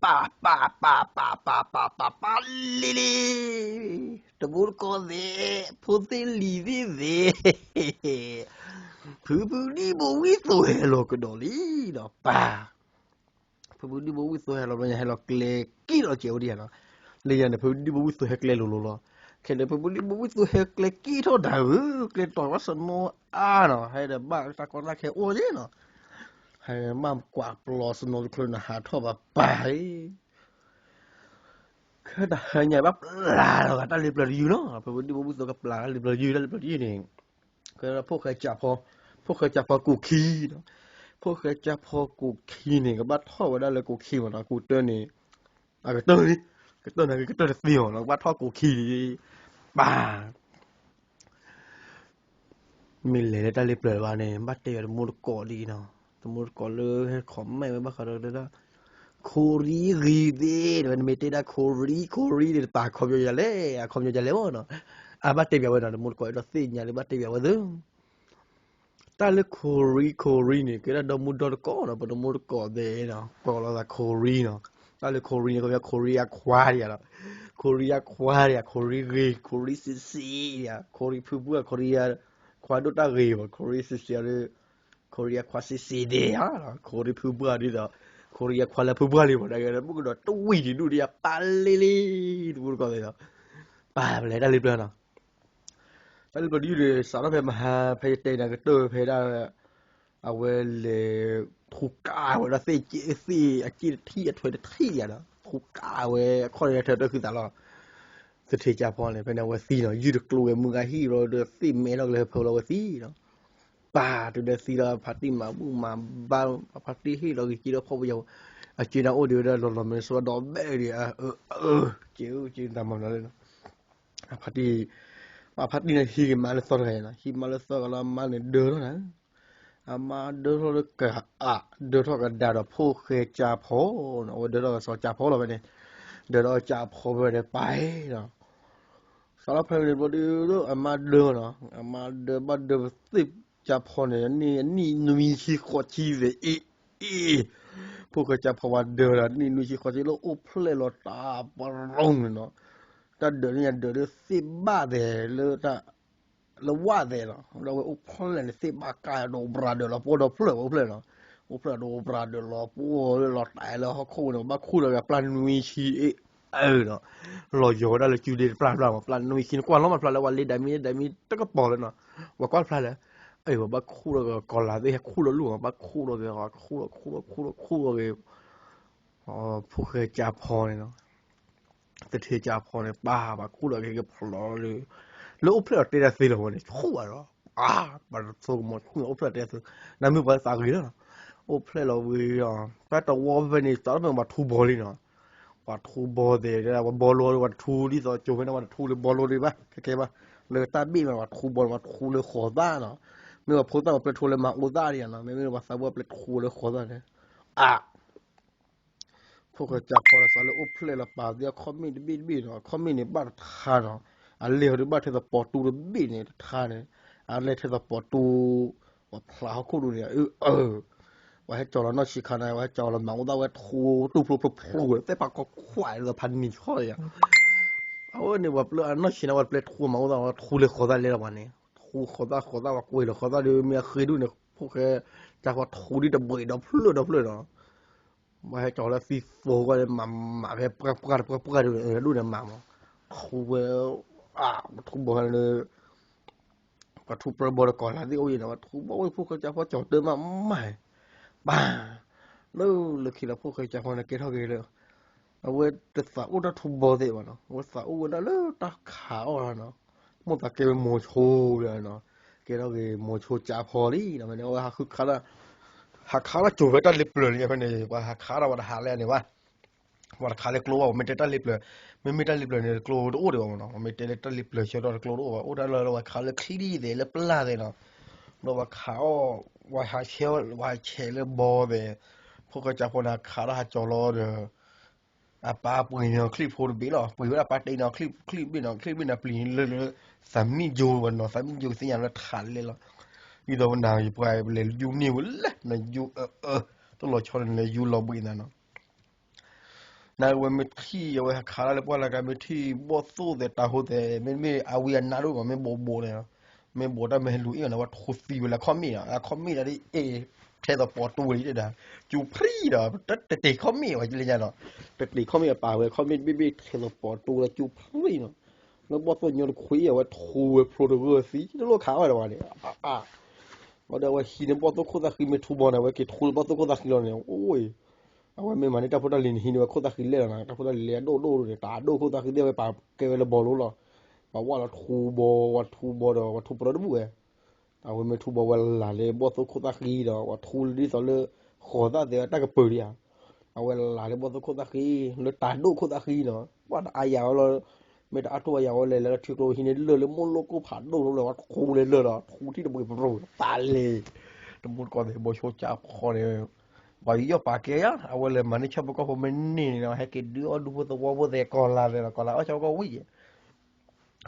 pa lili tabur ko de puti livi de pu di bo wi so hello ko doli no pa pu di bo wi so hello no hello kle ki lo che odi no le ya ne pu di bo wi so he kle lo ke ne pu di bo wi so he kle ki tho da kle to wa so no a no hay da ba ta ko la ke o je no hay mam kwa plo so no kle na ha tho ba pa cái đại nhà bắp là người ta liệp là gì nó phải đi bút tôi gặp là liệp là gì này cái là phô khai chạp phô cụ khí đó phô khai chạp phô cụ khí này cái bắt thoa vào đây là cụ khí mà nó cụ tên này à cái tên này cái tên là tiểu nó bắt thoa cụ khí bà mình lấy ta liệp là này bắt tiền mua cỏ đi nào mua cỏ lơ hay khóm mày mới bắt được đó Kori ride when mete da kori de pa khom yo le mo no a ba te bia wa no mo ko do si nya le ba te bia wa du ta le kori ni ke da do mu do ko no ba do mu ko de no ko la kori no ta le kori ni ko ya kori aquaria kori si ya kori pu bu kori ya kwa do ta re kori si ya le kori aqua si de ha kori pu bu di da Korea Kuala Lumpur li mana kan bukan dah tuwi di dunia palili bukan kau itu pa boleh dah lihat na dah lihat di dunia sana pe mah pe teh nak tu pe dah awal thuka awal si aci thi athui thi ya dah thuka awal kau ni terus tu salah setiap Jepun le pe nak awal si no you the clue munga hero the si me nak le pe awal si no pa tu dah sila parti mabu mambal parti hi lo ki lo pho yo a chi na o de da lo me so do be ri chi ta ma na le a parti na hi ma le so re na hi ma le so la ma ne de lo na a ma de lo ka a de lo ka da do pho khe cha pho no o de lo so cha pho lo be ne de lo cha pho be de pai no sao là phải lên body đó mà đưa nó mà đưa bắt đưa tiếpจับพอเนี่ยนี่มีชีขอชีเลยพวกก็จับพอว่าเดินนี่มีชีขอชีแล้วอุเพลลตาปรงเนาะแต่เดินเนี่ยเดิน10 บาทเลยแต่แล้วว่าเนาะเราอุเพลเนี่ย10 บาทกายโดบราเดเราพอเราเพลเนาะอุเพลโดบราเดเราพวกเราตายแล้วเขาคู่เนาะบ้าคู่เราแบบปลามีชีเนาะเราโยนได้เลยจูเดปลามีชีกว่าแล้วมันปลาแล้ววันเลยได้มีตะกปอเลยเนาะว่าก้อนปลาแล้วว่าบ้าคู่เราก่อนละได้คู่เราลูกบ้าคู่เราเลยคู่เราเลยพวกเคยจับพอเนี่ยเนาะแต่เธอจับพอเนี่ยป้าบ้าคู่เราแค่พลอเลยแล้วอุปเลตเตะสิเราเนี่ยคู่อะไรบ้าส่งหมดคู่อุปเลตเตะนั่นไม่ภาษาอังกฤษเนาะอุปเลเราเว้ยแต่ตัววอลเวนี่ตอนนั้นมาทูบอลเลยเนาะว่าทูบอลเดย์ว่าบอลโลว่าทูที่ต่อจบไปนะว่าทูหรือบอลโลดีป่ะโอเคป่ะเลยตาบี้มาว่าทูบอลว่าทูเลยขอบ้าเนาะไม่ว่าพูดต้องเป็นทูเลยมาอุตาเรียนนะไม่ว่าสาวเป็นทูเลยขอบ้าเนี่ยพวกจับพอละสารอุปเลละป่าเดียวคอมมินบีเนาะคอมมินบ้านทานเนาะอันเลี้ยวหรือบ้านเทศปอตูบีเนี่ยทานเนี่ยอันเลี้ยวเทศปอตูว่าพลาคู่ดูเนี่ยว่าให้จอละนอชิคานะว่าให้จอละมาอุตาว่าทูตูพลูแต่ปากก็ควายเลยพันมีข้ออย่างเอาเนี่ยว่าเปลือกนอชินะว่าเปลือกทูมาอุตาว่าทูเลยขอได้เลยละวันนี้ทูขอได้ว่ากุยเลยขอได้เดี๋ยวเมียเคยดูเนี่ยพวกแกจากว่าทูนี่ดับเบิลดับเลือเนาะว่าให้จอละซีโฟก็เลยมาแบบประกาศดูเนี่ยมาทูเวทูบอลเลยว่าทูประบอลก่อนแล้วที่โอ้ยนะว่าทูบอกว่าพวกเขาจะพอจอดเดินมาไม่บ้าแล้วคิดว่าพวกเขาจะพอในเกตเท่ากันเลยเอาไว้แต่สาวน่าทูบอลเสียวเนาะว่าสาวน่าเลิศตาขาวเนาะมันตาเกเป็นโมโชเลยเนาะเกเท่ากันโมโชจ่าพอลี่นะมันเนี่ยว่าคือขาละหักขาละจูบไปตัดลิบเลยเนี่ยเนี่ยว่าหักขาเราว่าหาแล้วเนี่ยว่าขาเลยกลัวว่าไม่ได้ตัดลิบเลยไม่ตัดลิบเลยเนี่ยกลัวโอ้เดี๋ยวเนาะไม่ได้ตัดลิบเลยเชื่อเรากลัวว่าโอ้ได้เราว่าขาเลยคลีเดเลยปลาเลยเนาะเราว่าขาว่าหาเชี่ยวว่าเชี่ยวเลยบอเลยพวกก็จะพอนะขาละหาจอรอเด้อป้าปุ่ยเนาะคลิปโพดบีเนาะปุ่ยเวลาป้าตีเนาะคลิปบีเนาะคลิปบีเนาะปลีเลยสามีโยวันเนาะสามีโยสิ่งอย่างละขาเลยเนาะอีตัวมันนาวอยู่ไปเลยยูนิวเลยนะยูต้องรอชนเลยยูรอบีนั่นเนาะ na we me thi we khala le pwa la ka me thi bo so de ta ho de me awi na ro me bo ne me bo da me lu i na wa thu si we la khomi na khomi da di e the the po tu li da ju pri da te khomi wa ji le ja no te khomi pa we khomi bi the the po tu la ju pri no no bo so nyo khu ya wa thu we pro de we si lo kha wa da wa ne wa da wa hi ne bo so khu da khi me thu bo na we ke thu bo so khu da khi lo ne oi awa me mani ta photo lin hinu khoda khile na ta photo le do ne ta do khoda khile we pa ke le bolo lo ba wa la thu bo do wa thu pro bu e awa me thu bo wa la le bo so khoda khi do wa thu li so le khoda de ta ka pu ya awa la le bo so khoda khi le ta do khoda khi no wa a ya lo me ta to ya le le thu to hinu le mo lo ko pha do lo wa thu le lo thu ti de bo pro ta le to mo ko de bo cho cha kho le bởi vì bà kia á, à là mà nó cho có hôm nay nó hay cái đứa đua tàu vô để còn là ở chỗ có gì,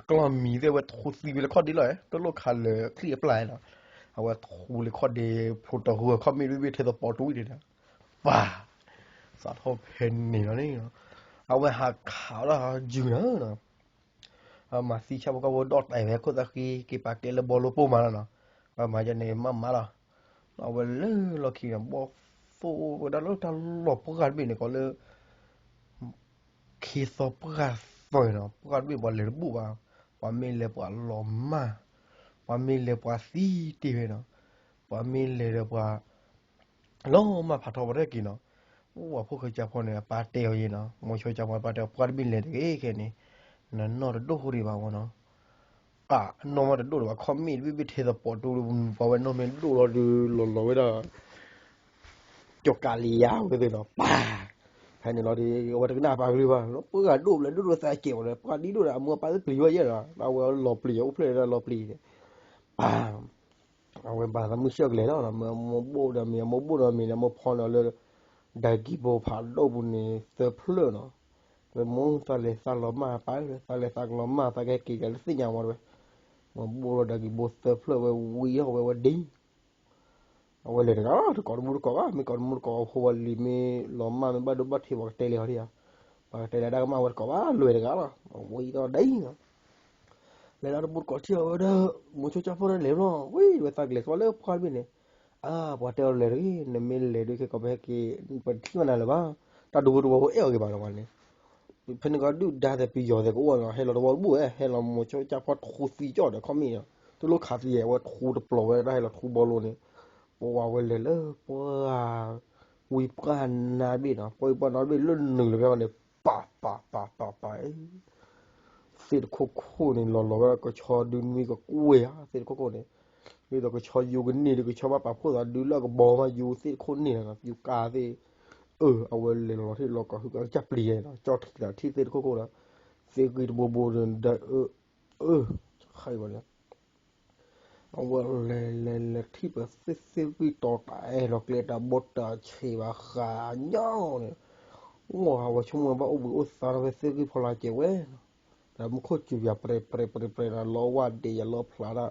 có là mì để vậy thu xí về là khó đi rồi, tôi lúc khai là clear lại nó, à vậy thu là khó để phụ tàu hồ khó mi bị theo tàu túi đi đó, và sao thôi hình này nó này nó, à vậy hạ khảo là dữ nữa, à mà xí cho có vô đọt này về có ra khi cái bà kia là bò lô mà nó, mà cho nên mà là, à vậy là khi nó bỏ phụ đó lúc ta lọp cái gì này có là khi so pra foi no pra bi bo le bu ba pa mi le pa lo ma pa mi le pa si ti no pa mi le pa lo ma pha tho ba de ki no wa phu kha cha pho ne pa te yo yin no mo cho cha pa te pa bi le de ke ni na no do ho ri ba wo no a no ma do ba kho mi bi the the po do ba we no me do lo we da cho ka li ya we de no pa hay là nó đi ở đây nào vào đi vào nó cứ là đu sai kiểu này qua đi đu là mua ba cái vậy rồi đâu lọp lì ốp lên là lọp lì à ông em bà nó mới chơi cái đó là mua bố là mình là mua phòn là đại kỳ bộ phá đâu bún này sờ phơi nó rồi muốn sa lọ mà phải sa lọ mà phải cái kỳ cái gì nhau mà rồi mua bố là đại kỳ bộ sờ phơi về quý họ về đi ông lên đó thì còn mua có hoa lì mi lọ mà mình bắt thì vào tele rồi và đây là đang mà có lười được đó quay đó đấy lấy ra một có chiều đó một chút cho phô lên nó quay về tag lấy qua lớp khoan bên này à bỏ theo lấy đi nên mình lấy được cái có vẻ cái phần thi mà là ba ta đủ eo cái bảo là này phần cái đủ đa thì bây giờ thì cũng là hay là đồ bùa hay là một chút cho phô thu phí cho được không mình tôi lúc khá gì vậy thu được pro hay là thu bao luôn này wow về lấy lớp wow quy plan na biết nó quy plan nói biết luôn nửa là cái này pa xịt khô này lò có cho đun mi có quê á xịt khô này bây giờ có cho yêu cái này có cho bà phô là đun là có bò mà yêu xịt khô này là yêu cá thìเอาไว้เลยลอที่ลอก็คือจับเปลี่ยนจอดที่xịt khô là xịt cái bồ rồiได้ใครวะเนี่ยเอาไว้เลยที่แบบxịt cáiต่อตายเราเกลียดบดเชี่ยวขาเนาะเนี่ยว้าวว่าชั่วโมงว่าอุตส่าห์ไปxịt cáiพอละเจ้าเว้ยแต่มันโคตรจิ๋วอย่าเปรนะล้อว่าเดียล้อพลาดอะ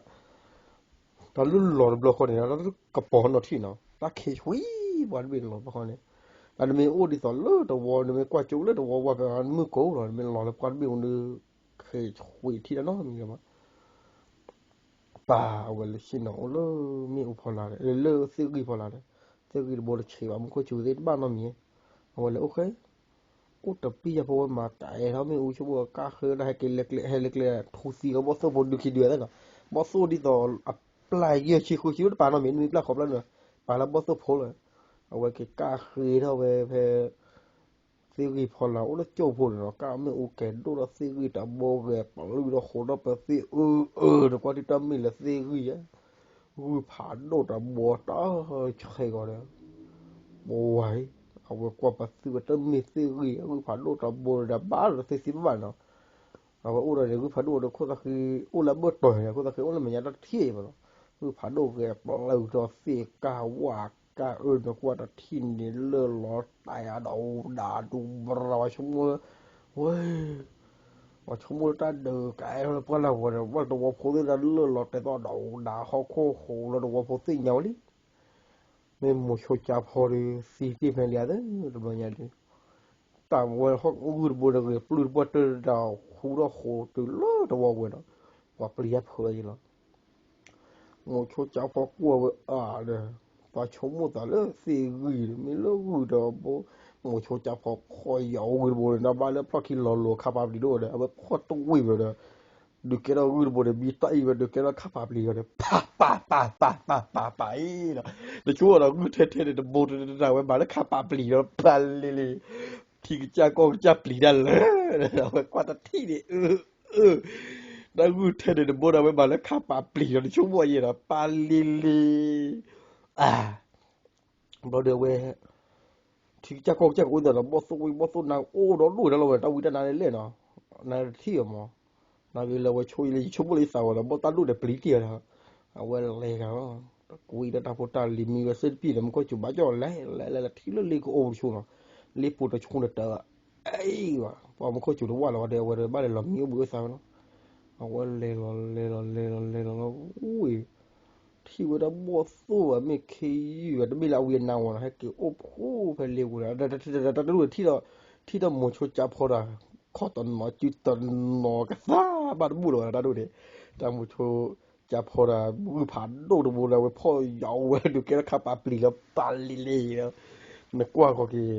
ตอนรุ่นหลอดบล็อกคนเนี่ยแล้วกระป๋องนอที่เนาะตาเคชวีวันเป็นหลอดบล็อกเนี่ยอันนี้โอ้ดิสอนเลยตัววอลเนี่ยกว่าจุเลยตัววอลว่าเป็นมือโก้หรอเป็นหลอดกันเป็นคนเคชวีที่นั่นเนาะมีอะไรมั้ยป่าวเวลชินเนาะเลยมีอุปกรณ์เลยซื้อกี่พอละซื้อกี่บอลเชี่ยวมันก็จุดที่บ้านเรามีเอาเลยโอเคอุตปีจะพอมาแต่เขาไม่อุชบัวก้าคือได้กินเล็กๆให้เล็กๆทุสีก็บอสบอลดูคิดด้วยแล้วก็บอสดีต่ออัปไลเยอะชิคุชิวป่านเรามีปลาขอบแล้วเนอะป่านเราบอสพอเลยเอาไว้กิก้าคือเท่าไปเพซีรีพอเราโอ้แล้วโจ้พอเนาะก้าไม่โอเคดูแล้วซีรีแต่โบแบบปลุยเราโคตรไปซีเดี๋ยวก่อนที่จะมีละซีรีอ่ะผ่านโดดแต่บัวต้าใช่ก่อนเลยโอ้ย เอาไว้กว่าปัสสาวะต้องมีสิ่งอื่นเอาไว้ผ่านโลกระบวนการบ้านเราสิ่งบ้านเนาะเอาไว้อุดรเนี่ยคือผ่านโลกเราคนละคืออุลาเบิดต่อยเนี่ยคนละคืออุลามันยังรักเที่ยวเนาะคือผ่านโลกแกบอกเราจะเสียกาวากาเนาะกว่าจะทิ้งเนี่ยเลื่อนล้อตายดาวด่าดูบราชั่วโมงเว้ยว่าชั่วโมงตั้งเดือไก่เราพอเราว่าตัวพูดได้เลื่อนล้อแต่ตอนดาวด่าเขาโค้โหเราตัวพูดสิ่งเหล่านี้ไม่หมดโชว์จับพอดีสิ่งที่เป็นอย่างนั้นตัวอย่างนี้ ตามวันห้องอื่นบนเลยปลุกบนเตอร์ดาวคูดาโคตัวเลิศตัวเว้ยนะว่าเปรียบเพยละงอชดจ้าพอกลัวเลยปาชมตาเลยเสียกีไม่เลิกกีดาบงอชดจ้าพอคอยยาวกีบนนะบ้านแล้วพอคิดหล่อๆขับไปดีด้วยเอาแบบพอต้องวิ่งเลยดูแกเรากีบนมีไตแบบดูแกเราขับไปดีเลยป่าละแล้วช่วงเราเท่ๆเนี่ยบนเราไปมาแล้วขับไปดีแล้วพันเลยที่จะกองจับลีดันเลยเราไปกว่าที่นี่นั่งกูเทนเดบนเอาไปมาแล้วขับปาปลีเราช่วงวันยี่นะปาลิลีอ่าเราเดี๋ยวเว้ที่จะกองจับกูแต่เราบอสนางโอ้เราดูแล้วเราเว้ยเราวิจารณ์อะไรเล่นเนาะนายที่มั้งนายเราเว้ยช่วยเลยช่วยเลยสาวเราบอสตาดูเด็กปลีเดียวนะเอาไว้เลยครับกูอีดัตาพุตตาลิมีเวสต์ปีแล้วมันก็จุบบ้าจ่อแล้วที่เราเลี้ยงโอ้ชูเนาะเลี้ยงปูตะชูเด็กไอ้วะพอมันก็จุดว่าเราเดี๋ยวเว้ยบ้านเรามีเบื่อสาวเนาะเอาไว้เลยอุ้ยที่ว่าดับบอสสู้อะไม่เคยอยู่ดับไม่ลาเวียนนาวนะให้เกี่ยวโอ้โหไปเร็วนะแต่ดูที่เราโมชจับพอละข้อตอนหมอจุดตอนหมอกระซ่าบ้านบุรุษนะดูดิแต่โมชจับพอละมือผ่านดูบุรุษพ่อยาวดูแกขับปาปลีแล้วปาลิเลยแล้วนึกว่าก็คือ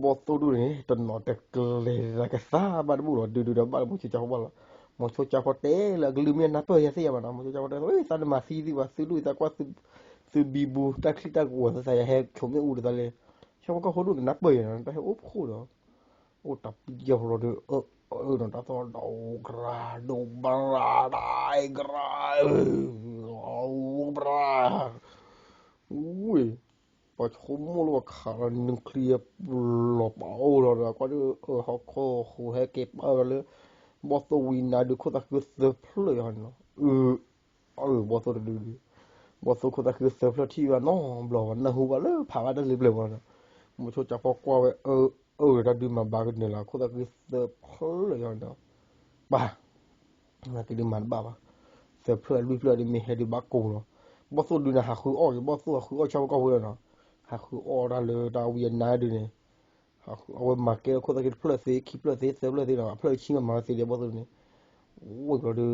บอสตัวดูนี่ตอนนอนแต่เกลือก็ซาบ้านบุรุษดูดับบ้านบุรุษจะว่าละมอชจับพอเตะแล้วก็ลืมเนี่ยนับไปยังเสียมันนะมอชจับพอเตะเฮ้ยตอนมาซีดีว่าซื้อดูแต่กว่าซื้อบีบูตักคลิตตะกัวใส่ให้ชมเนี่ยอูดตะเลยชาวก็คนดูนับไปนะแต่ให้อุ๊บคู่เหรอโอ้ตับเดียวเราดูนั่นตาตัวดอกกระดูบราได้กระเอาบราอุ้ย พอชมรู้ว่าขาหนึ่งเคลียร์หลบเอาแล้วก็ดูเขาเขาให้เก็บเลยบอสวินนะดูคนตะคือเซิร์ฟเลยฮะเนาะบอสดูดิบอสคนตะคือเซิร์ฟที่ว่าน้องบล็อกนะหัวเลยผ่านมาได้เลยเลยวันนะมันชดจะพอกว่าเราดูมาบางเนี่ยละคนตะคือเซิร์ฟเลยฮะเนาะบ้าน่าจะดูมันบ้าเซิร์ฟลุยเพื่อนมีให้ดูบ้ากูเนาะบอสดูนะหาคืออ้อยบอสคืออ้อยชอบก็หัวเนาะหาคืออ้อได้เลยดาวเวียนนาดูเนี่ย เอาไว้มาเก็ตคนตะกี้เพลซีคีเพลซีเซฟเพลซีเนาะเพลชิงมาซีเรียบอสนี่โอ้ยก็ดู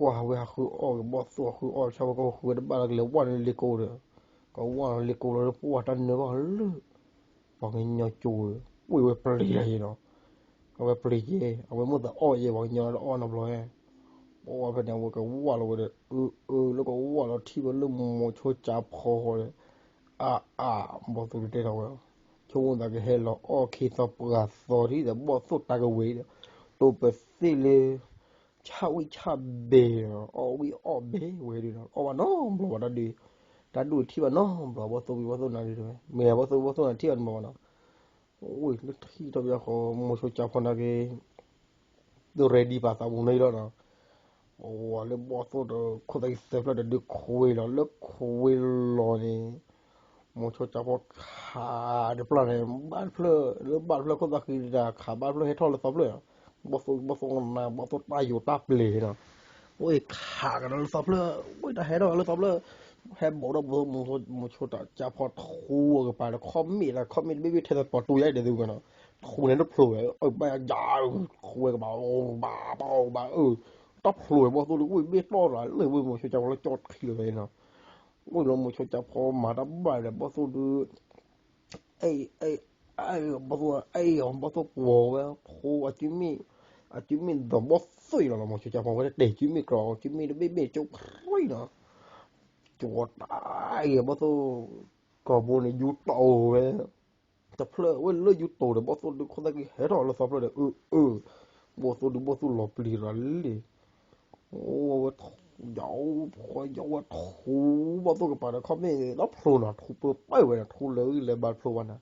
ว่าเวลาคือออกบอสตัวคือออกชาวก็คือบ้านเลยวันเลโก้เลยก็วันเลโก้เลยปวดตันเนื้อก็เลยบางอย่างจู่อุ้ยเว้ยปลีเลยเนาะเอาไว้ปลีเอาไว้หมดแต่อ้อยบางอย่างแล้วอ้อนเอาเลยเพราะว่าเป็นอย่างว่าก็ว่าเราเลยแล้วก็ว่าเราที่มันเริ่มโมโชจับคอเลยอ่าอ่าบอสตัวเด็ดเรา ช่วงนั้นก็เห็นเราโอเคสับปะรดสอรี่แต่บอกสุดตากเวทตัวเป็นสิเลยชาวิชาเบลอวิออเบเวดีนะอว่าน้องบอกว่าดีแต่ดูที่ว่าน้องบอกว่าตัววิว่าตัวนั้นดีไหมเมียว่าตัวนั้นที่อันบอกนะโอ้ยที่ตัวอยากขอมุชจับคนนั้นก็ดูเรดี้ป่ะตาบุญนี่แล้วนะโอ้เลยบอกตัวคนที่เซฟแล้วเด็กคุยแล้วเลิกคุยแล้วนี่ mucho chapo kha de plan ban fleur le ban fleur ko da ki da kha ban fleur he thol so fleur bo so na bo to ta yu ta ple na oi kha ga lo so fleur oi da he do lo so fleur he bo do bo mucho ta chapo thu ga pa da com mi bi the po tu yai de du ga na thu ne no phlo oi ba ya khu ga ba tóc lùi bao tôi cũng biết đó là lời vừa một số cháu nó chọt khi rồi nào mỗi lần một số cháu có mà đắm bài là bao tôi đưa ai bao tôi quờ á khu à chứ mình đầm bao xui là một số cháu có để chứ mình cỏ chứ mình nó biết chỗ khơi nữa chọt ai bao tôi có bộ này dút tàu ấy tập lơ ơi lơ dút tàu để bao tôi được không ta cái hết rồi là sao rồi bao tôi được bao tôi lọp lì rồi lì ô dạoว่าทูบ่ตัวกับปานะเขาไม่รับพลูนะทูเปิดไปเว้ยทูเลยบาดพลูวันนะ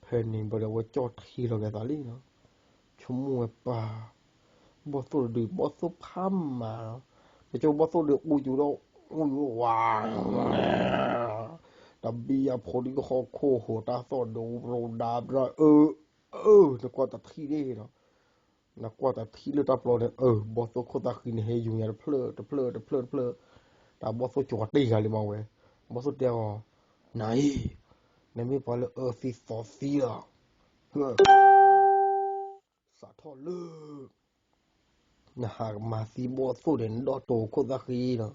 เพนนี่บ่ได้ว่าจอดทีเราแกตาลีเนาะชั่วโมงป่าบ่ตัวดื่มบ่ตัวพัมมาเนาะแต่เจ้าบ่ตัวเดือดอูอยู่แล้วอูอยู่ว้าดับบีอะพอดีก็โคโหตาสอดดูโรดาบละแต่กว่าตัดที่ได้เนาะนักว่าแต่ที่เลือดตับเราเนี่ยบอสโซโคตาคืนเฮอยู่เนี่ยเพลแต่บอสโซจอดตีกันเลยมาเว้ยบอสโซเดียวไหน那没把了西扫西了，呵，啥套了？那哈马西波苏的那多可咋黑了？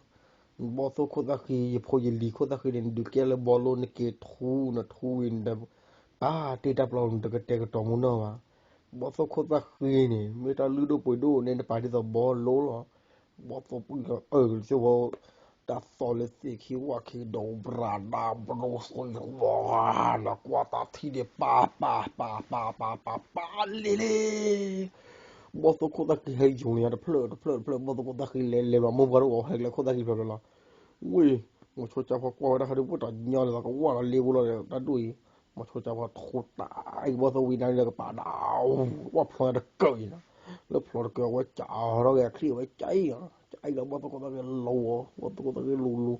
波苏可咋黑？破一里可咋黑的？ดูแก了บอลโลนเกทูนะทูอินเดตีดับเราตะกะเตกะตอมุนวะบอสโคตรคืนี่ไม่ตาลือดูไปดูเนี่ยปาที่จะบอลโลหรอบอสปุ่นก็เชื่อว่าตาสอเลสิคิวว่าคิดบราดาบโรสโยว้านะกว่าตาที่เดียป้าเลบอสโคตรคือให้อยู่เนี่ยเพลิดบอสโคตรคือเลว่ามึงก็รู้ว่าให้เลยโคตรคือเพลิดละเว้ยมึงช่วยจับพวกว่าเขาดูว่าตอนย้อนแล้วก็ว่าเลวเลยตาดุย mà thôi cháu thốt tại bao giờ vì này là cái bà đào quá phơi được cười đó lớp phơi được cười quá chảo đó kìa khi mà cháy là bao giờ có cái lù bao giờ có cái lù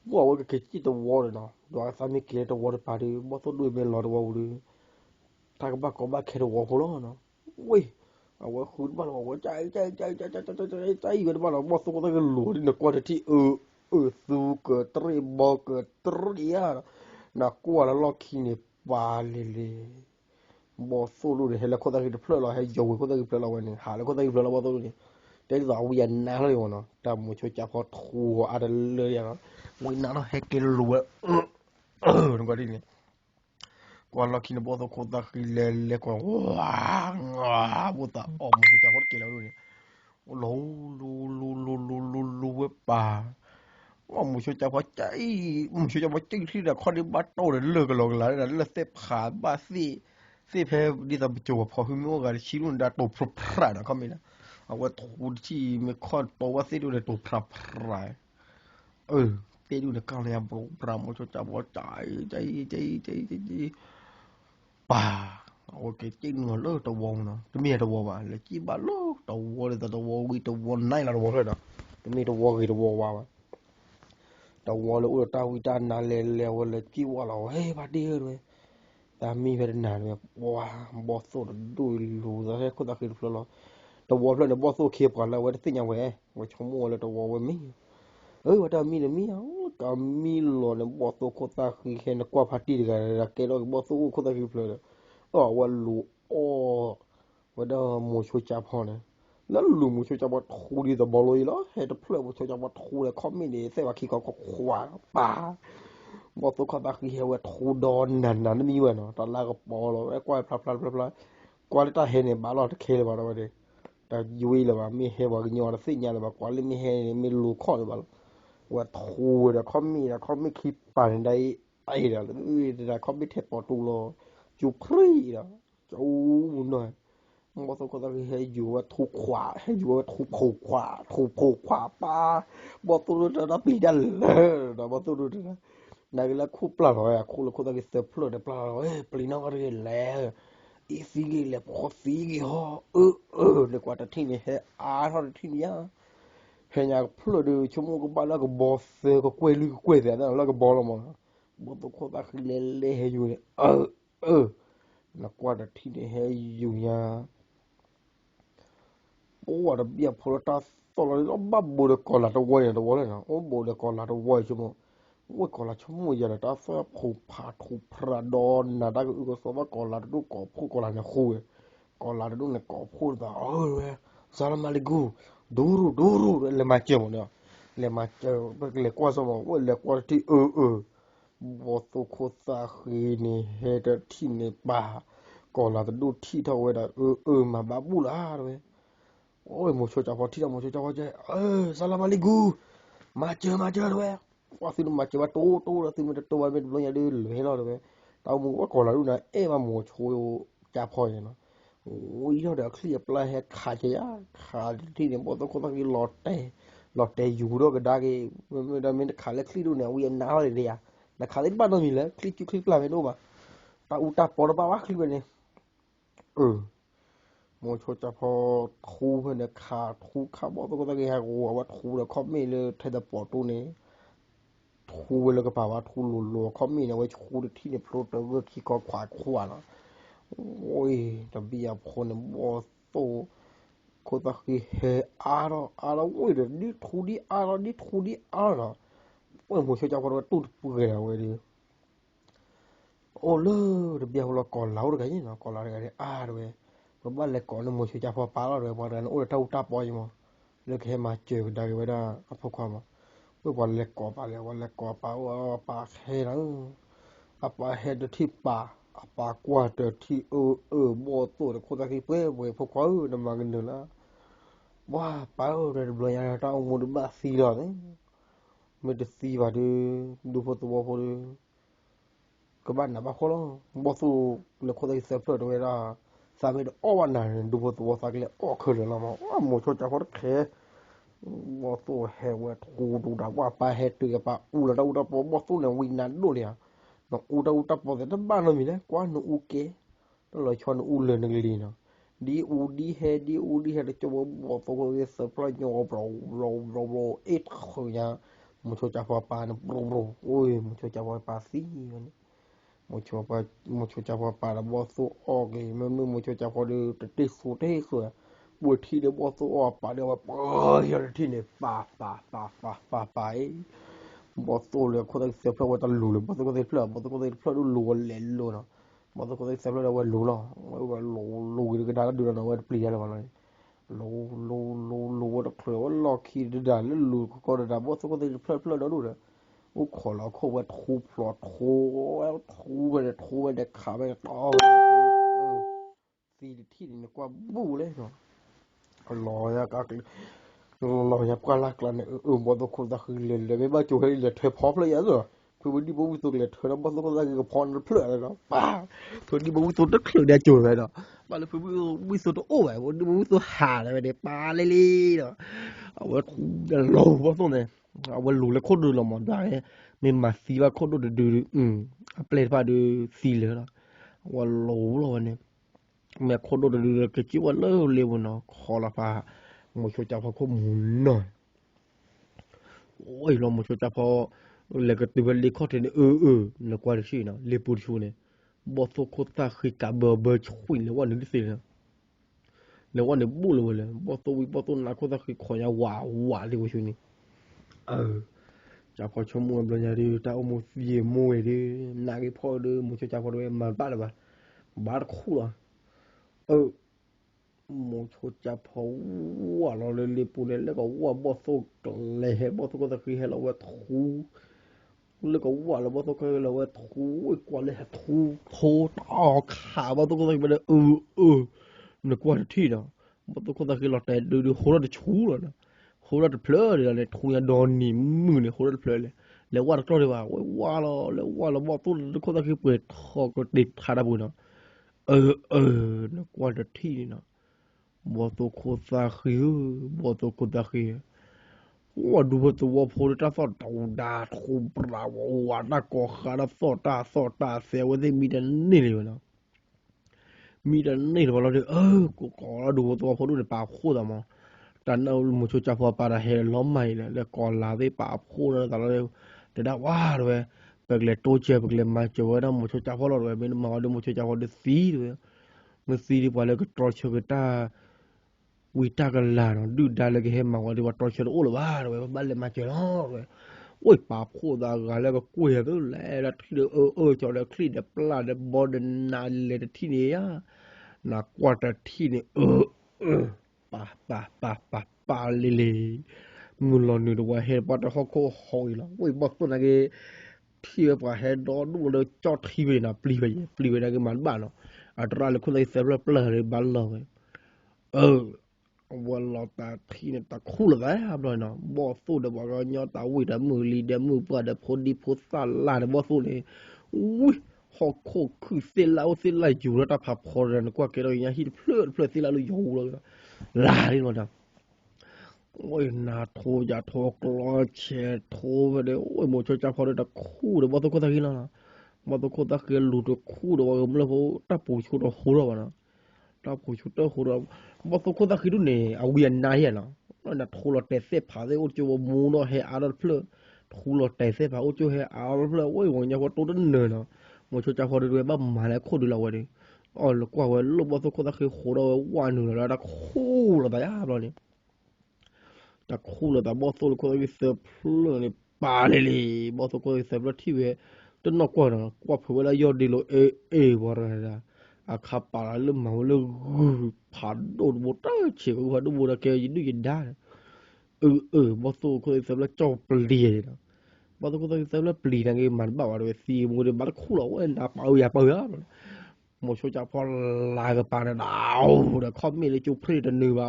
bao giờ cái chỉ tàu vỏ này nó đó sao mình kia tàu vỏ được đi bao giờ đuôi bên lò tàu vỏ đi ta cái bác có bác kia tàu vỏ của nó ui à quá khốn bao giờ cháy cái bao giờ bao giờ có cái lù đi được qua thì su cái tre bò cái tre à nó qua là lo khi này ba lele bo solo de hela khoda ki phlo la he yo khoda ki phlo la wen ha le khoda ki phlo la bo to ni te za wi ya na lo yo no ta mu cho cha pho thu a de le ya wi na no he ke lu no ko di ni kwa la ki ne bo to khoda ki le ko wa bo ta o mu cho cha pho ke la lo ni lu we pa một số cháu có chạy một số cháu có chạy thì là con đi bắt đầu là lừa cái lồng là xếp khá ba xếp hay đi tập chùa phò hương mua cái chỉ luôn đã tổ phật phật đó con mình àว่าทูที่ไม่ค่อยโตว่าสิดูเลยตัวพระพระเตดูเนี่ยก้าวเลยบรามโชจ่าบอกใจป่าโอเคจริงเหรอเลิกตัววงเนาะจะมีตัววงว่ะเลยจีบ้าเลิกตัววงเลยตัววงวีตัววงไหนล่ะตัววงเลยเนาะจะมีตัววงกี่ตัววงว่ะตัววอลอุตตาวิตานาเลวเลยกี่วอลเฮ้ยบาดเดียวเลยแต่มีเพื่อนนานแบบว้าบอสโซ่ดูรู้แล้วให้คนตะคิดฟลอตัววอลเลยบอสโซ่เขียบก่อนแล้วว่าสิ่งอย่างเว้ยว่าชมวเลยตัววอลเว้ยมีว่าแต่มีเนี่ยมีก็มีหล่อเนี่ยบอสโซ่คนตะคิดเห็นกว่าพาร์ตี้กันแล้วแกเราบอสโซ่คนตะคิดฟลอว่ารู้ว่าเดี๋ยวมูช่วยจับพอเนี่ยแล้วลุงมูช่วยจับว่าทูดีแต่บอลเลยแล้วเห็นแต่เพื่อนมูช่วยจับว่าทูเลยเขาไม่ได้เสียว่าขี้ก็ขวาป่าบอสุขภาพคือเฮว่าทูดอนนั่นมีเว้ยเนาะตอนแรกก็บอลแล้วกว่าพลับกว่าที่ตาเห็นเนี่ยบาลอดเคเลยบาแล้วเด้แต่ยุยเลยว่ามีเฮว่ากินยอดสิ่งอย่างเลยว่ากว่าเลยมีเฮเนี่ยมีลูกข้อเลยบาว่าทูเนี่ยเขาไม่คิดปั่นได้ไอ้เด้อแต่เขาไม่เทปปอตูโลจูพรีเนาะจูมุนหน่อยบอสุขภาพคือเฮอยู่ว่าทูขวาให้อยู่ว่าทูโผขวาป้าบอสุจะรับปีดันเลยนะบอสุจะ Nagila ku plano ya ku ko da se plo de plano plino ga le e figi le po figi ho le kwata thini he a ho thini ya he nya plo de chumu ko ba la ko boss ko kwe de na la ko bolo mo bo to ko da le he yu ne la kwata thini he yu ya o wa da bia plo ta so lo ba bo de ko la to wo ya to wo le na o bo de ko la to wo chumuว่าก่อนละชั่วโมงอย่างนั้นถ้าผูกผาถูกพระดอนนะได้ก็สมว่าก่อนละดูก่อพูดก่อนละเนี่ยคุยก่อนละดูเนี่ยก่อพูดแบบเว้ยสารมาลิกูดูเลยมาเจอเนี่ยเลยมาเจอเลยกว่าสมองว่าเลยกว่าที่บอสุโคซาคีนี่เฮดที่ในป่าก่อนละดูที่เท่าเวลามาบ้าบุล่าเลยโอ้ยโมโชจ่าพอที่เราโมโชจ่าพอใจสารมาลิกูมาเจอด้วย ว่าสิมาเจอว่าตู้แล้วสิมันจะตัวเป็นอย่างดื้อหรือให้เราเลยเราหมูว่าก่อนเราดูนะมาหมูโชว์จ่าพอยเนาะโอ้ยเราเดี๋ยวเคลียร์ปลายแฮกขาดจะยาขาดที่เนี่ยบอกต้องคนต้องกินหลอดแต่อยู่ด้วยก็ได้กี่มันขาดแล้วคลีดูเนี่ยวิ่งหนาวเลยเนี่ยแล้วขาดที่บ้านเรามีแล้วคลิปปลายไม่รู้ป่ะตาอุตาปอดบ้าว่าคลิปเนี่ยโมโชจ่าพอทูเพื่อนเนี่ยขาดทูขาบอกต้องคนต้องกินแฮกว่าทูแล้วเขาไม่เลยเทเดปอตู้นี้ทูแล้วก็ป่าวว่าทูหลัวเขามีเอาไว้ทูที่ในโปรตเวอร์ที่ก็ขวาเนาะโอ้ยแต่เบียคนเนี่ยบอสโตคนตะกี้เฮอาร์โอ้ยเดี๋ยวนี่ทูดีอาร์โอ้ยผมเชื่อใจว่าตู้เปื่อยเอาไว้ดิโอ้ โอ้เลิศเบียร์เราก่อนเล้าด้วยกันนี่เนาะก่อนเล้าด้วยกันด้วยเพราะว่าเลยก่อนเนี่ยมันช่วยจะพอปลาเราเลยพอเดินโอ้เท่าตาปอยมั้งเลยแค่มาเจอได้ก็ไม่ได้ก็พอความเมื่อวันเล็กก่อปลาเลยวันเล็กก่อปลาว่าปลาแค่นั้นปลาแค่ที่ปลาปลากว่าแต่ที่บ่อตัวแต่คนตะกี้เป้เว้ยพวกเขานำมากันเดินละว้าปลาเลยเบลยาตาองมุดบ้าสีหล่อเนี่ยไม่ได้สีว่าดูพอตัวพอดู các bạn nào bảo không bao số là có thể sẽ phải đối là sao mới ở này đủ bao số sao cái ở khơi là mà một số cháu rất khé bao số hè qua thu đủ đã qua ba hè từ ba u là đâu đó bao số là win nắn đồ liền nó u đâu tập bao giờ nó ba lần mình đấy quá nó u kế nó lại cho nó u lên được liền nào đi u đi hè để cho bao số cái sẽ phải nhỏ bro ít khơi nha một số cháu ba nó bro ôi một số cháu ba xí mucho chapa para bosu oge memu mucho chapa de tisu tisu buat thi de bosu o pa de pa ya thi ne pa bosu le ko de se plo wa ta lu le bosu ko de plo lu le lu no bosu ko de se plo wa lu lo wa lu de da du no wa pli ya la wa lu wa de plo wa lo ki de da le lu ko de da bosu ko de plo da lu de 我靠了，靠我吐不了，吐ไปขาไปต่อสีที่นี่กว่าบูเลยเนาะรอยากรอยากลักแล้วเนี่ยบอลตัวคนตะคือเลยไม่บ้าจู่ให้เลยเธอพร้อมเลยยังเหรอคือวันนี้บูวิสุเลยเธอแล้วบอลตัวคนตะคือพร้อมเพื่อเลยเนาะป้าเธอนี่บูวิสุนักคือเดียจู่เลยเนาะมาเลยบูวิสุโอ้ยวันนี้บูวิสุหาเลยเนี่ยป้าเลยเนาะเอาว่าโลบอลตัวเนี่ยเอาว่าลูเลยโคตรดูละมันได้ไม่มาซีว่าโคตรดูเปลี่ยนไปดูซีเลยละว่าโลละวันนี้แม่โคตรดูก็คิดว่าเร็วเร็วเนาะคอละฟ้าหมดช่วยจับพอข้อมูลหน่อยโอ้ยเราหมดช่วยจับพอแล้วก็ตัวเล็กข้อเทนแล้วกว่าที่เนาะเล็บปูชูเนี่ยบอสโคตรคือกับเบอร์ช่วยแล้ววันนึงที่สี่เนาะแล้ววันนี้บู๊เลยบอสนักโคตรคือขอยาว่าเลยว่าชูนี่จากพอชมมวยบริญญาดีแต่เอามวยเยี่ยมมวยดีนักพอดีมวยจากพอดีมาบ้าเลยบ้าบ้าคู่ละมวยจากพอว่าเราเลยปูเลยแล้วก็ว่าบอสกเลยบอสก็ตะกี้ให้เราว่าทูแล้วก็ว่าเราบอสก็เราว่าทูกว่าเลยทูต่อขาบอสก็ตะกี้ไปเลยนึกว่าที่เนาะบอสก็ตะกี้เราแต่ดูโหเราจะชูแล้วนะโหเราจะเพลิดเลยทุยาดอนนี่มือเนี่ยโหเราจะเพลิดเลยแล้วว่าเราเลยว่าเราแล้วว่าเราบอกตุ้นทุกคนตะกี้เปิดคอกระดิกคาราบูเนาะนึกว่าที่เนาะบอตัวโคตรคือบอตัวโคตรคือว่าดูตัวพอร์ตสอดดาวดาทูปราว่านักก็ขาดสอดตาเสียวันที่มีแต่นี่เลยนะมีแต่นี่เลยเราเดี๋ยวกูขอดูตัวพอดูในป่าคู่ต่อมาแต่เราหมดชุดจับพอป่าเฮล้อมใหม่เลยแล้วก่อนลาได้ป่าคู่แล้วแต่เราเดี๋ยวแต่ได้ว่าด้วยเปิดเลยโตเชียเปิดเลยมาเจอว่าหมดชุดจับพอเราด้วยไม่มาดูหมดชุดจับพอเดือดซีด้วยมันซีดีกว่าแล้วก็ตรอเชื่อกันตาวิตากันลาเนาะดูได้เลยก็เห็นมาว่าดีว่าตรอเชื่อโอ้หรือว่าด้วยบ้านเลยมาเจอแล้วด้วยโอ้ยป่าคู่ตากันแล้วก็กุ้ยก็แล้วที่เดียวจอดแล้วคลีเดปลาเดบอลเดนานเลยที่นี่อ่ะนักกว่าแต่ที่นี่ป่าเลยงูหลอนอยู่ด้วยเห็นป่าแต่เขาโค้หอยแล้วโอ้ยบอกตัวนั้นก็ที่ป่าเห็นดอนดูเลยจอดที่ไปนะปลีไปนะก็มันบ้านเนาะอัตราเลยคนไอ้เซฟเลยเปลือยบ้านเลยวันเราตาที่เนี่ยตาคู่เลยครับเลยเนาะบอสู้เดี๋ยวบอกว่าเนาะตาวิ่งเดี๋ยวมือลีเดี๋ยวมือเปิดเดี๋ยวพอดีพอสั่นลาเดี๋ยวบอสู้เลยอุ้ยหอกโคคือเส้นแล้วเส้นไหลอยู่แล้วตาผับคอเลยนะกว่าเกล้าอย่างฮิตเพลิดเส้นแล้วเลยอยู่เลยลาดิมันนะโอ้ยนาโทอย่าโทกลอเชโทไปเลยโอ้ยโมช่วยจับพอได้ตาคู่เดี๋ยวบอสู้ก็ตะกี้แล้วนะบอสู้ก็ตะกี้หลุดคู่เดี๋ยวว่าเมื่อพอตาปูชุดเอาคู่แล้วนะตาปูชุดเอาคู่แล้วบอสู้ก็ตะกี้ดูเนี่ยเอาเวียนนายเนาะนั่นน่ะทูลเตเสพาเซอุจูมูโนเฮอาร์เพลทูลเตเสพาอุจูเฮอาร์เพลโอ้ยวันนี้ว่าตัวนั้นเนอะเนาะมันช่วยจะพอดูแบบมาแล้วคู่ดูเราวันนี้อ๋อแล้วกว่าวันลูกบอสู้ก็ตะกี้คู่เราวันหนึ่งแล้วตะคู่เราแต่ยาบเราเนี่ยตะคู่เราแต่บอสู้ก็ตะกี้เซฟเพลนี่ปาเลยบอสู้ก็เซฟแล้วที่เว ตนกว่านะกว่าเผื่อเวลายอดดีโลวะอะไรนะอาคาปาลเริ่มเมาเริ่มผ่านโดนหมดเฉียวผ่านโดนหมดแกยินดียินได้บอสโซก็เลยสำหรับจอบเปลี่ยนนะบอสโซก็เลยสำหรับเปลี่ยนไงมันบอกว่าด้วยซีมูเดมันคู่เราเอ็นดับเอาอย่าเปิดหมดช่วงจากพอลายกับปานดาวเดี๋ยวคอมมีเลยจูพรีดันนือว่า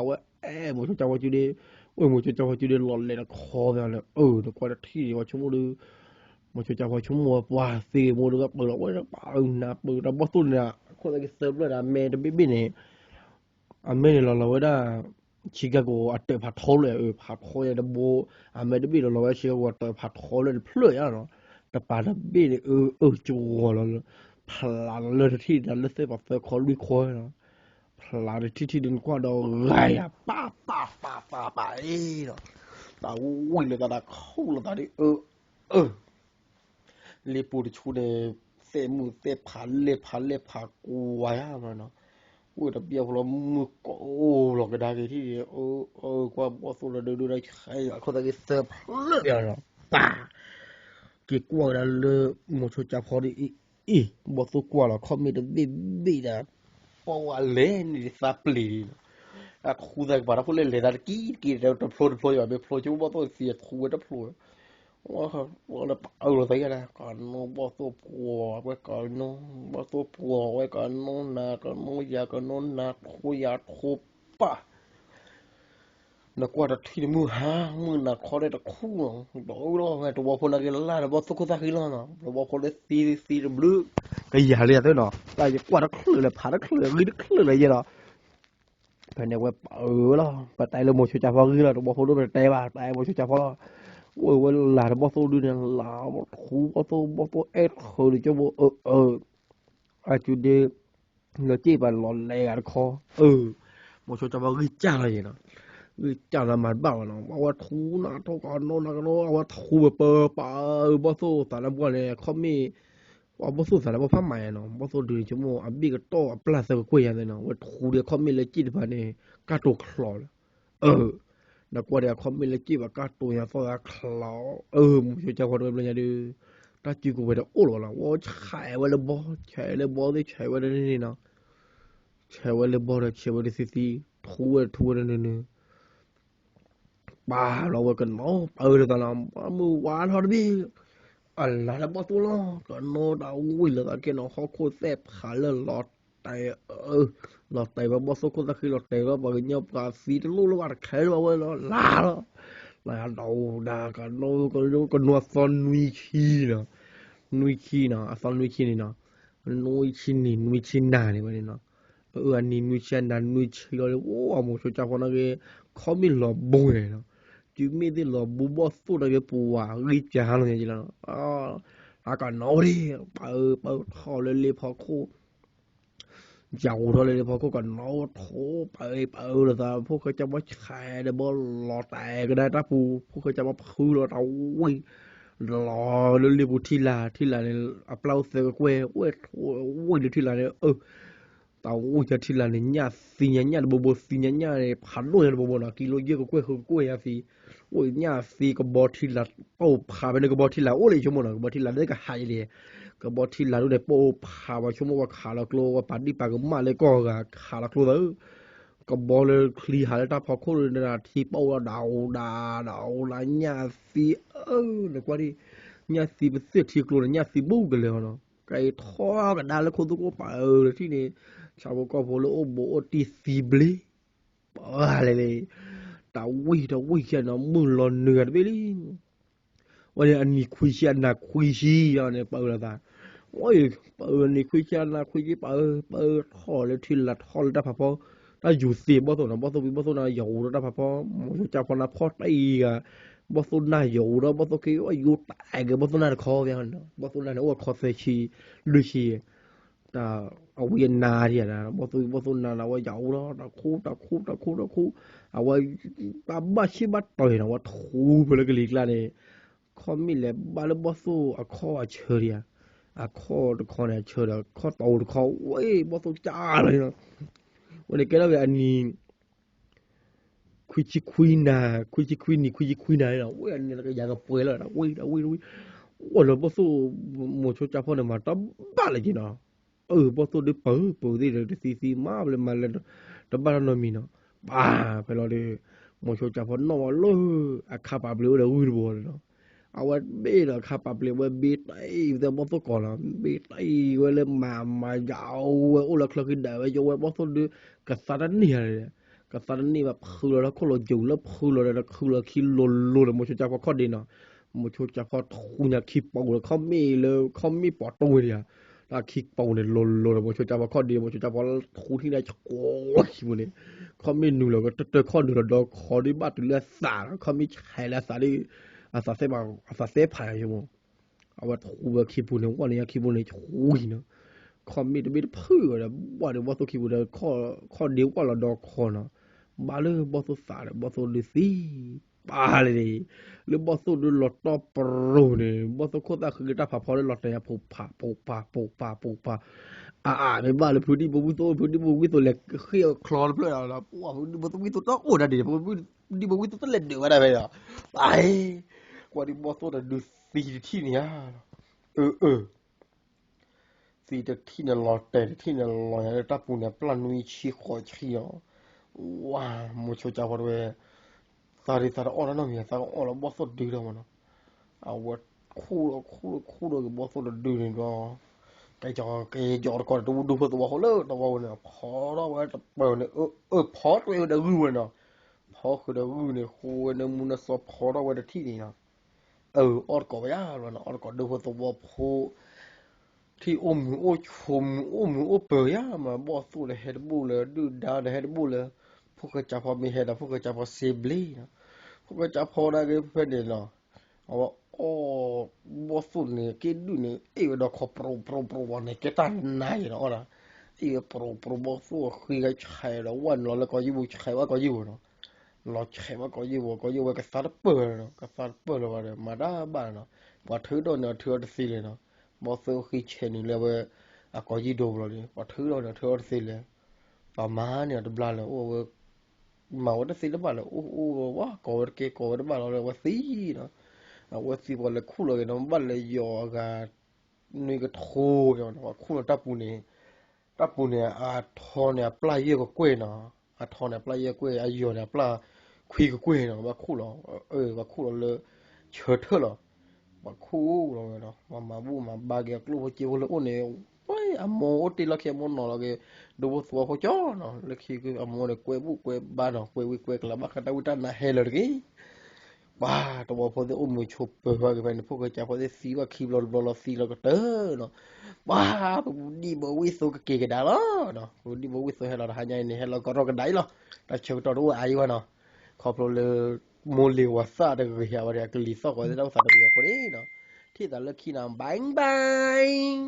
หมดช่วงจากว่าจูดีหมดช่วงจากว่าจูดีหล่นเลยนะคอเนี่ยเดี๋ยวกว่าที่ว่าชั่วโมงนึง mà chú cháu chúng mua wow xì mua được bự lắm nó bảo nạp bự nó bớt tuần nèคนละเซิร์ฟเลยนะเมย์จะไม่เนี่ยเมย์เนี่ยเราได้ชิคาโกอัดเตอร์พัดทอเลยพัดทอเลยดับโบเมย์จะไม่เราได้ชิคาโกอัดเตอร์พัดทอเลยเพลย์อ่ะเนาะแต่ป่าดับเบิ้ลจูเราพลาดเลยที่ดันเลสเซ่แบบเซอร์คอร์วิคอยเนาะพลาดที่ดินกว่าเราไงอ่ะป้าเนาะแต่วิ่งเลยตาเข้าเลยตาดิles pour chude se mu se phalle phaku waya ma no wo da bia lo mu ko lo ga da ke thi kwa bo so lo do da khai ko da ke se phalle ya no pa ke kwa da le mo cho cha pho di bo so kwa la kho mi da bi da po wa le ni sa pli a khu da ba da ko le da ki da to flo ya be flo chu bo to si khu da floว่าเราเอาเราใส่กันก่อนนู้นบ่ตัวผัวไว้ก่อนนู้นบ่ตัวผัวไว้ก่อนนู้นนะก่อนนู้นยาก่อนนู้นนะคุยาคุปปะนักว่าแต่ที่มือหามือหนักคอได้แต่คู่บอกว่าไงตัวบ่คนนักเล่าบ่ตัวคนสักกี่ล้านเนาะตัวบ่คนได้ซีบลูก็อย่าเรียกด้วยเนาะแต่อย่ากว่านักคลื่นเลยผ่านนักคลื่นเลยนักคลื่นเลยเนาะภายในเว็บแล้วปัจจัยเราโมชุจ่าพอคือเราตัวบ่คนรู้เป็นแต่ว่าแต่โมชุจ่าพอว่าหลานบอสโซดูเนี่ยหลานคูบอสโซเอ็ดเขาหรือจะว่าอาจุดเดียเงาจีบหลอนแรงคอมอชจะว่ากิจอะไรเนาะกิจอะไรมันบ้าเนาะว่าทูนะทุกคนโน่นนะโน่ว่าทูเปิดป่าบอสโซสารบัวเนี่ยเขามีว่าบอสโซสารบัวผ้าไหมเนาะบอสโซดูชั่วโมงอับบี้ก็โตปลาเสือกุยอะไรเนาะว่าทูเดียเขามีเลยจีบผ่านเนี่ยกาตัวคลอนักว่าเดี๋ยวคอมมิลจีบก็ตัวอย่างฟ้าคลาวมึงช่วยเจ้าคนเป็นยังไงดูถ้าจีกูไปเดี๋ยวโอ้โหล่ะว่าใช้ไว้เลยบอใช้เลยบอได้ใช้ไว้ได้นี่นะใช้ไว้เลยบอได้ใช้ไว้ได้ซีทัวร์นี่บ้าเราว่ากันเนาะเดี๋ยวตอนนั้นมือวานฮอดบี้อะไรแล้วบอตัวล้อก็โน้ตเอาวิ่งเลยตะเกียนเขาโคตรแซ่บขาเลยหลอดแต่หลอดแต่ว่าบอสคนตะกี้หลอดแต่ว่าบางอย่างปลาสีทะลุระหว่างแขนว่าเว้ยลาเราด่ากันโน้ก็นัวซอนนุยขี้นะซอนนุยขี้นี่นะนุยขี้นี่นุยขี้นานี่วะนี่นะอันนี้นุยขี้นานุยขี้เลยโอ้อามุชจ้าคนนั้นก็เขามีหลอบบุ้งเลยนะจุดมีที่หลอบบุ้งบอสตัวนั้นก็ปัวริจาร์เลยจีละอาการนอดีเปิดคอเลยพอคู่ giàu thôi làพอเขาก็โน้ตโถเลยแต่พวกเขาจะมาแข่เดี๋ยวบอลหล่อแต่ก็ได้ถ้าพวกเขาจะมาพูดเราเอาวิ่งรอเรียบที่ลาเนี่ยอัปเล่าเสือเว้ยวิ่งที่ลาเนี่ยแต่วิ่งจะที่ลาเนี่ยเนี่ยโบสิเนี่ยพันด้วยโบนะกิโลเยอะก็กล้วยอะสิวิ่งเนี่ยก็บอที่ลาพาไปในก็บอที่ลาเลยชั่วโมงนะบอที่ลาได้ก็หายเลยก็บอที่ลาดูได้พาว่าชั่วโมงว่าขาละกลัวว่าปัดดิปากก็มาเลยก็ขาละกลัวแล้วก็บอเลยคลีหายแล้วพอคนเลยนะที่ดาวเนี่ยสิเดี๋ยวกว่าที่เนี่ยสิเป็นเสื้อที่กลัวเนี่ยสิบูกันเลยเนาะไก่ท้อกันได้แล้วคนทุกคนไปที่นี่ชาวก็พอแล้วโบตีซีบลีอะไรเลยแต่วิ่งแค่น้ำมือร้อนเนื้อไปเลยวันนี้อันนี้คุยเชียนนะคุยชีเนี่ยเปิดแล้วตาโอ้ยเปิดนี่คุยเชียนนะคุยชีเปิดท่อเลยทีละท่อเลยได้พอถ้าอยู่เสียบอสนะบอสนะอยู่แล้วพอมันจะคนละพอดอีกอะบอสนะอยู่แล้วบอสคิดว่าอยู่แต่กับบอสนะคอเวียนบอสนะโอ้คอเซชีลุชีแต่เอาเวียนนาที่นะบอสนะเราว่าอยู่แล้วตะคู่เอาว่าตาบ้าชิบัตต่อยนะว่าทูไปเลยก็ลีกแล้วเนี่ยข้อมีเลยบาลบอสอะข้อเชอรี่อะข้อเนี่ยเชอรี่ข้อโตข้อเว้ยบอสจ้าเลยนะวันนี้แกเราอันนี้คุยนาเนาะเว้ยอันนี้เราก็อยากจะป่วยแล้วนะเว้ย我了不说莫说家伙的嘛，他罢了劲呢。不说的不的的西嘛不了嘛了，他罢了那米呢，吧，不了的莫说家伙闹了，啊卡巴不了的乌多了。awat be la kapa ple we be tai the boto kola be tai we le mama jao we ula klok da we yo we boto de kasaran ni ale kasaran ni ba khulo la kholo ju la khulo la khulo ki lo lo mo chu cha ko khod din na mo chu cha ko thu nya ki pau le kho mi po tu ya la ki pau le lo mo chu cha ko khod din mo chu cha ko thu thi na ko ki mo le kho mi nu lo ko te kho nu lo do kho di ba tu le sa kho mi chai la sa di 阿啥些嘛，阿啥些牌什么，阿我胡个起步呢，我呢要起步呢胡呢，看没得破了，我都起步的看牛我了到看了，把了把都啥了，把都的死，把了的，了把都的落到不肉呢，把都看到去他跑跑的落的呀，没办了，普地不会做嘞，黑คลอ了了，哇，不会做到，我那里不会做到嘞，对吧？那边啊，哎。กว่าที่บอสโซดูสีที่เนี่ยสีที่เนี่ยหล่อแต่ที่เนี่ยหล่ออย่างตาปูเนี่ยปลาหนุ่ยชี้คอชี้อ่ะว้ามุชจ้าพอด้วยสารีอ่อนแล้วเนี่ยสารีอ่อนแล้วบอสโซดูแล้วมันเอาว่าคู่เลยบอสโซดูเนี่ยก็cáiจอcònดูตัวเขาเลยตัวเนี่ยพอแล้วว่าเปิดเนี่ยพอตัวเดียวรู้เนาะพอคือเดียวรู้เนี่ยคู่เนี่ยมันสอบพอแล้วว่าที่นี่นะ ออดก็ไม่ยากหรอกนะออดก็ดูตัวโพที่อมหูโอชมอมหูโอเปย์ยามาบอสู้เลยเฮดบูเลยดูดาวเลยเฮดบูเลยพวกก็จะพอมีเฮดพวกก็จะพอเซบลีนะพวกก็จะพอได้ก็เพื่อนเดียวเนาะเอาว่าโอ้บอสู้เนี่ยกินดูเนี่ยไอ้เด็กเขาโปรวันเนี่ยแกตั้งนายเนาะนะไอ้โปรบอสู้คุยกันใช่แล้ววันแล้วก็อยู่ใช่ว่าก็อยู่เนาะ lo che ma có yêu cái sát bờ nó cái sát bờ là vậy mà đã bạn nó và thứ đó nó thứ đó xí lên nó bao giờ khi chơi này là về có gì đồ rồi và thứ đó nó thứ đó xí lên và má này nó là ô màu đó xí nó bảo là ô quá có cái bảo là quá xí nó quá xí bảo là khu rồi nó bảo là yoga nuôi cái thô nó khu là táp bùn này thô này playa cái quê nó thô này playa quê yo này playa คุยกับกูเนาะว่าคู่หรอว่าคู่เราเลยเชิดเถอะหรอว่าคู่เราเนาะมาบูมาบาเกียกลูกจีวเลยโอ้เนี่ยว้ยอโมตีละเขียมนอละเกดูสัวเขาจ้อเนาะละขี้คืออโมเนี่ยกวยบุกวยบ้านเนาะกวยกลับบ้านกันตะวิตันนะเฮเลยกี้ว้าตัวพอได้อุ้มมือชุบเปิดว่ากันไปพวกก็จะพอได้สีว่าคีบเราสีเราก็เตอเนาะว้าดีบ่วิสุกเกกันได้เนาะดีบ่วิสุให้เราหายใจเนี่ยให้เราก็รอกันได้เนาะแต่เชื่อตัวรู้อายุเนาะ khoplo le mole wasa de ya wa ya kli so ko de da sa de ya ko ni no thi da le khi na bang bang